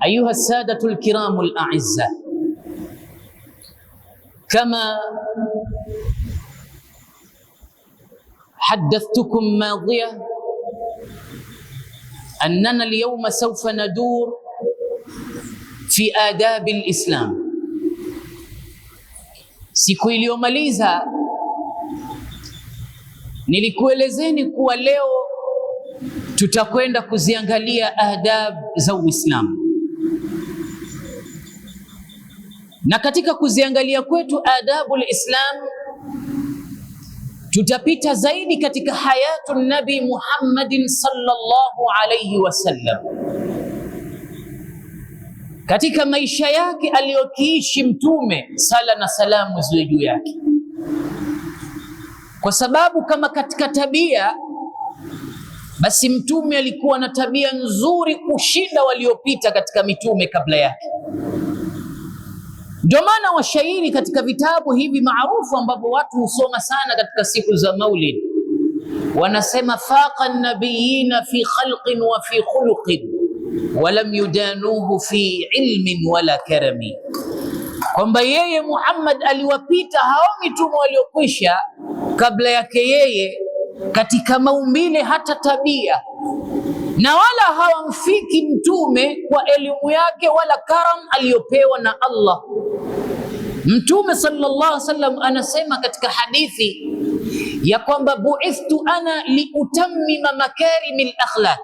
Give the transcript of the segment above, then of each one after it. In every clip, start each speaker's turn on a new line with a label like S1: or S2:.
S1: أيها السادة الكرام الأعزاء، كما حدثتكم ماضية أننا اليوم سوف ندور في آداب الإسلام. Siku iliyomaliza nilikuelezeni kuwa leo tutakwenda kuziangalia adab za Uislamu, na katika kuziangalia kwetu adabul Islam tutapita zaidi katika hayatu Nabi Muhammadin sallallahu alayhi wasallam, katika maisha yake aliyokiishi Mtume, sala na salamu ziwe juu yake, kwa sababu kama katika tabia, basi Mtume alikuwa na tabia nzuri kushinda waliopita katika mitume kabla yake. Ndio maana washairi katika vitabu hivi maarufu ambavyo watu husoma sana katika siku za Maulid wanasema, faqa nabiyina fi khalqin wa fi khuluqin wa lam yudanuhu fi ilmin wala karami, kwamba yeye Muhammad aliwapita hao mitume waliokwisha kabla yake yeye katika maumbile hata tabia, na wala hawamfiki mtume kwa elimu yake wala karam aliyopewa na Allah. Mtume sallallahu alaihi wasallam anasema katika hadithi ya kwamba bu'ithtu ana liutammima makarimil akhlaq,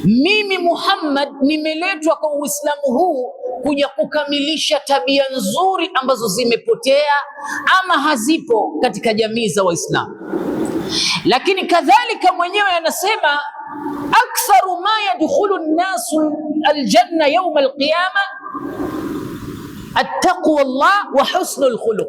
S1: mimi Muhammad nimeletwa kwa Uislamu huu kuja kukamilisha tabia nzuri ambazo zimepotea ama hazipo katika jamii za Waislamu. Lakini kadhalika mwenyewe anasema, aktharu ma yadkhulu an-nasu al-janna yawm al-qiyama attaqwa Allah wa husnul khuluq,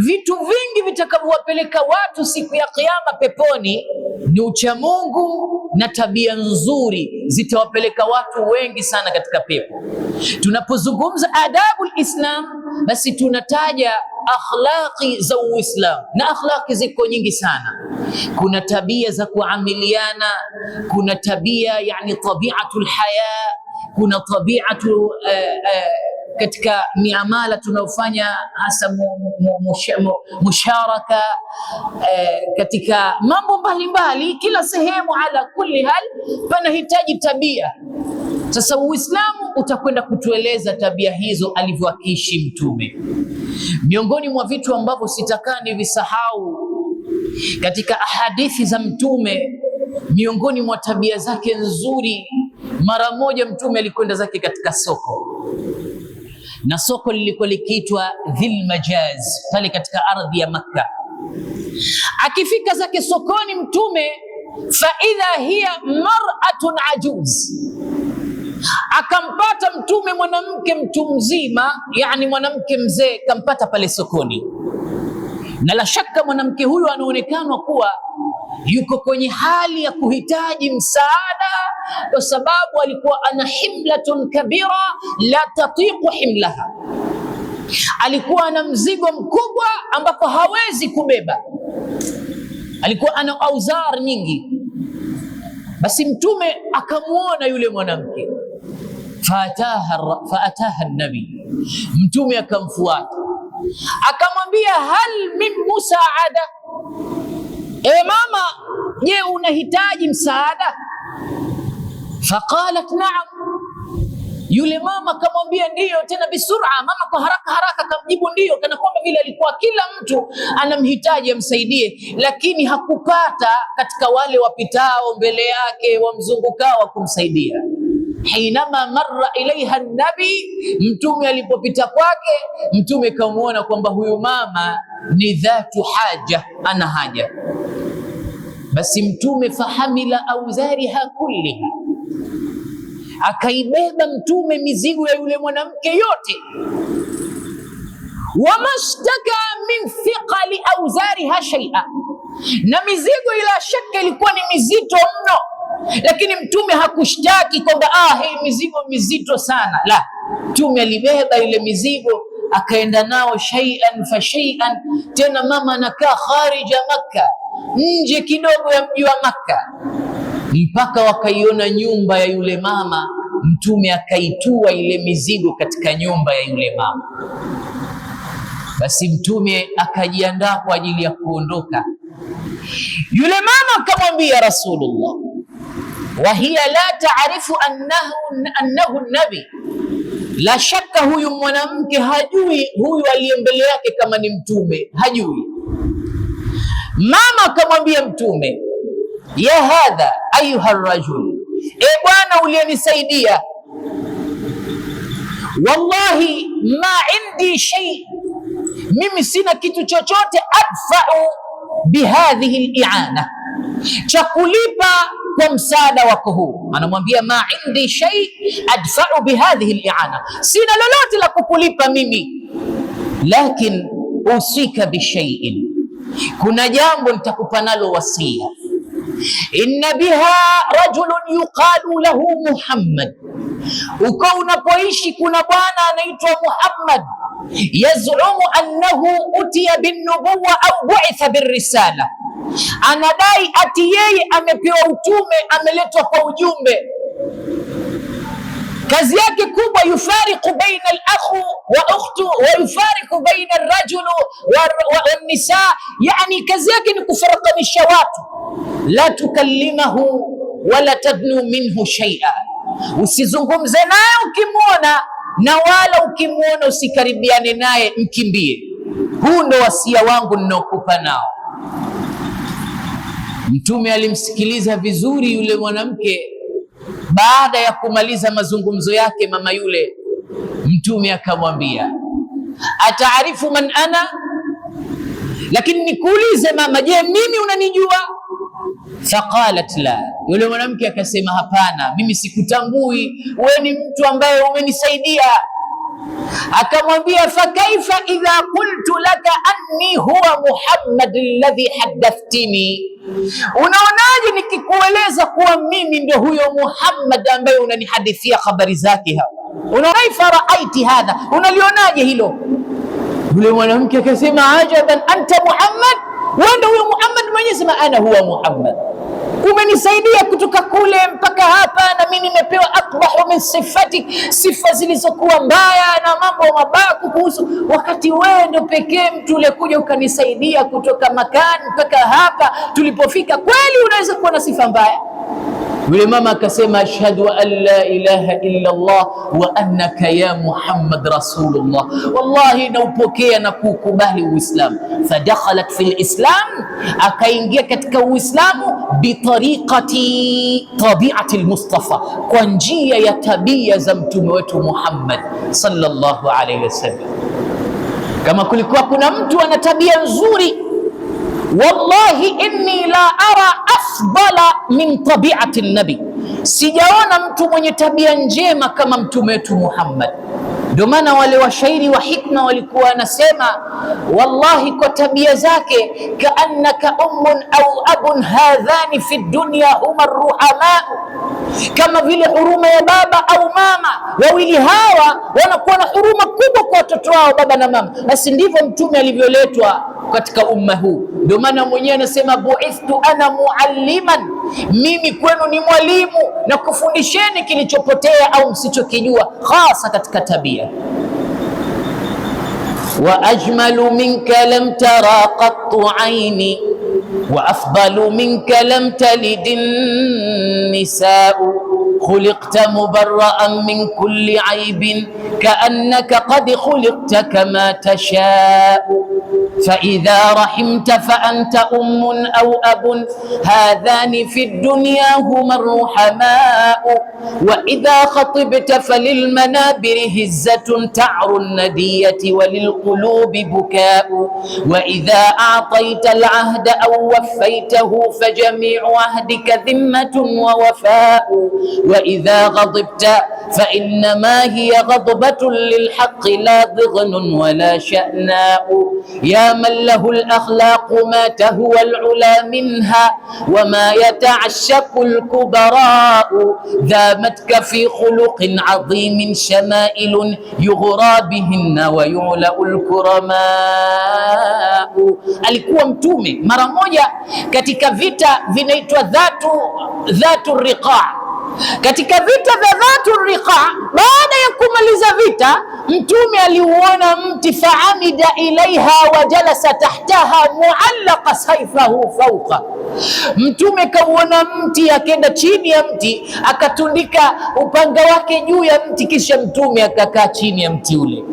S1: vitu vingi vitakavyowapeleka watu siku ya kiyama peponi ni uchamungu na tabia nzuri, zitawapeleka watu wengi sana katika pepo. Tunapozungumza adabul Islam, basi tunataja akhlaqi za Uislamu, na akhlaqi ziko nyingi sana. Kuna tabia za kuamiliana, kuna tabia yani tabiatul haya, kuna tabiatu katika miamala tunaofanya hasa musharaka katika mambo mbalimbali, kila sehemu ala kulli hal panahitaji tabia. Sasa Uislamu utakwenda kutueleza tabia hizo alivyoishi Mtume. Miongoni mwa vitu ambavyo sitakaa nivisahau katika ahadithi za Mtume, miongoni mwa tabia zake nzuri, mara moja Mtume alikwenda zake katika soko, na soko lilikuwa likiitwa Dhil Majaz pale katika ardhi ya Makka. Akifika zake sokoni Mtume, fa idha hiya mar'atun ajuz, akampata Mtume mwanamke mtu mzima, yani mwanamke mzee kampata pale sokoni, na la shaka mwanamke huyu anaonekana kuwa yuko kwenye hali ya kuhitaji msaada, kwa sababu alikuwa ana himlatun kabira la tatiqu himlaha, alikuwa ana mzigo mkubwa ambapo hawezi kubeba, alikuwa ana auzar nyingi. Basi Mtume akamuona yule mwanamke, faataha an-nabi, Mtume akamfuata akamwambia, hal min musaada, ewe mama, je, unahitaji msaada? Faqalat na'am, yule mama akamwambia ndiyo, tena bisura. Mama kwa haraka haraka akamjibu ndiyo, kana kwamba vile alikuwa kila mtu anamhitaji amsaidie, lakini hakupata katika wale wapitao mbele yake wamzungukao wa kumsaidia. Hinama marra ilaiha nabi, Mtume alipopita kwake, Mtume kamuona kwamba huyu mama ni dhatu haja, ana haja. Basi Mtume fahamila auzariha kulliha, akaibeba Mtume mizigo ya yule mwanamke yote. Wamashtaka min thiqali auzariha shay'a, na mizigo ila shaka ilikuwa ni mizito mno, lakini Mtume hakushtaki kwamba hii mizigo mizito sana. La, Mtume alibeba ile mizigo akaenda nao shay'an fa shay'an. Tena mama anakaa kharija Makka, nje kidogo ya mji wa Makka, mpaka wakaiona nyumba ya yule mama Mtume akaitua ile mizigo katika nyumba ya yule mama. Basi Mtume akajiandaa kwa ajili ya kuondoka. Yule mama akamwambia Rasulullah, wa hiya la taarifu annahu nabi, la shaka huyu mwanamke hajui huyu aliye mbele yake kama ni mtume, hajui. Mama akamwambia Mtume, ya hadha ayuha rajul, e bwana uliyenisaidia, wallahi ma indi shay, mimi sina kitu chochote, adfa'u bihadhihi al-i'ana, cha kulipa kwa msaada wako huu. Anamwambia ma indi shay adfa'u bihadhihi al-i'ana, sina lolote la kukulipa mimi, lakin usika bishay'in, kuna jambo nitakupa nalo wasia. Inna biha rajulun yuqalu lahu Muhammad, uko unapoishi kuna bwana anaitwa Muhammad, yaz'umu annahu utiya bin-nubuwwa au bu'itha bir-risala, anadai ati yeye amepewa utume, ameletwa kwa ujumbe. Kazi yake kubwa, yufariqu baina al-akhu wa ukhtu wa yufariqu baina ar-rajulu wa nisa, yani kazi yake ni kufarakanisha watu. La tukallimahu wala tadnu minhu shay'a, usizungumze naye ukimwona, na wala ukimwona usikaribiane naye, mkimbie. Huu ndo wasia wangu ninaokupa nao. Mtume alimsikiliza vizuri yule mwanamke. Baada ya kumaliza mazungumzo yake mama yule, Mtume akamwambia, ataarifu man ana, lakini nikuulize mama, je, mimi unanijua? Faqalat la, yule mwanamke akasema, hapana, mimi sikutambui, wewe ni mtu ambaye umenisaidia. Akamwambia, fakaifa idha qultu laka anni huwa Muhammad alladhi haddathtini, unaonaje nikikueleza kuwa mimi ndio huyo Muhammad ambaye unanihadithia habari zake hapa? Unaifa raaiti hadha, unalionaje hilo? Yule mwanamke akasema, ajaban, anta Muhammad, wewe ndio huyo Muhammad mwenyewe? Sema, ana huwa Muhammad, umenisaidia kutoka kule mpaka hapa, na mimi nimepewa akbahu min sifati, sifa zilizokuwa mbaya na mambo mabaya kuhusu, wakati wewe ndio pekee mtu uliyekuja ukanisaidia kutoka makani mpaka hapa tulipofika. Kweli unaweza kuwa na sifa mbaya? Yule mama akasema, ashhadu an la ilaha illa Allah wa annaka ya Muhammad rasulullah, wallahi naupokea na kukubali Uislamu. Fadakhalat fil Islam, akaingia katika Uislamu bitariqati tabiati al-Mustafa, kwa njia ya tabia za mtume wetu Muhammad sallallahu alayhi wasallam. Kama kulikuwa kuna mtu ana tabia nzuri, wallahi inni la ara afdala min tabiati nabi, sijaona mtu mwenye tabia njema kama mtume wetu Muhammad. Ndio maana wale washairi wa hikma walikuwa wanasema, wallahi kwa tabia zake, kaannaka ummun au abun hadhani fi dunya huma ruhama, kama vile huruma ya baba au mama, wawili hawa wanakuwa na huruma kubwa kwa watoto wao, baba na mama. Basi ndivyo mtume alivyoletwa katika umma huu. Ndio maana mwenyewe anasema, bu'ithtu ana mualliman, mimi kwenu ni mwalimu na kufundisheni kilichopotea au msichokijua, hasa katika tabia. Wa ajmalu minka lam tara qattu aini wa afdalu minka lam talidin nisa'u, khuliqta mubarra'an min kulli aibin kaannaka qad khuliqta kama tasha'u, فإذا رحمت فأنت أم أو أب هذان في الدنيا هما الرحماء، وإذا خطبت فللمنابر هزة تعر الندية وللقلوب بكاء، وإذا أعطيت العهد أو وفيته فجميع عهدك ذمة ووفاء، وإذا غضبت فإنما هي غضبة للحق لا ضغن ولا شأناء، يا من له الأخلاق ما تهوى العلا منها وما يتعشق الكبراء، ذامتك في خلق عظيم شمائل يغرى بهن ويعلى الكرماء. Alikuwa mtume mara moja katika vita vinaitwa dhatu riqa, Katika vita vya Dhatu Riqa, baada ya kumaliza vita, Mtume aliuona mti, faamida ilaiha wa jalasa tahtaha muallaqa saifahu fauqa. Mtume kauona mti, akenda chini ya mti akatundika upanga wake juu ya mti, kisha Mtume akakaa chini ya mti ule.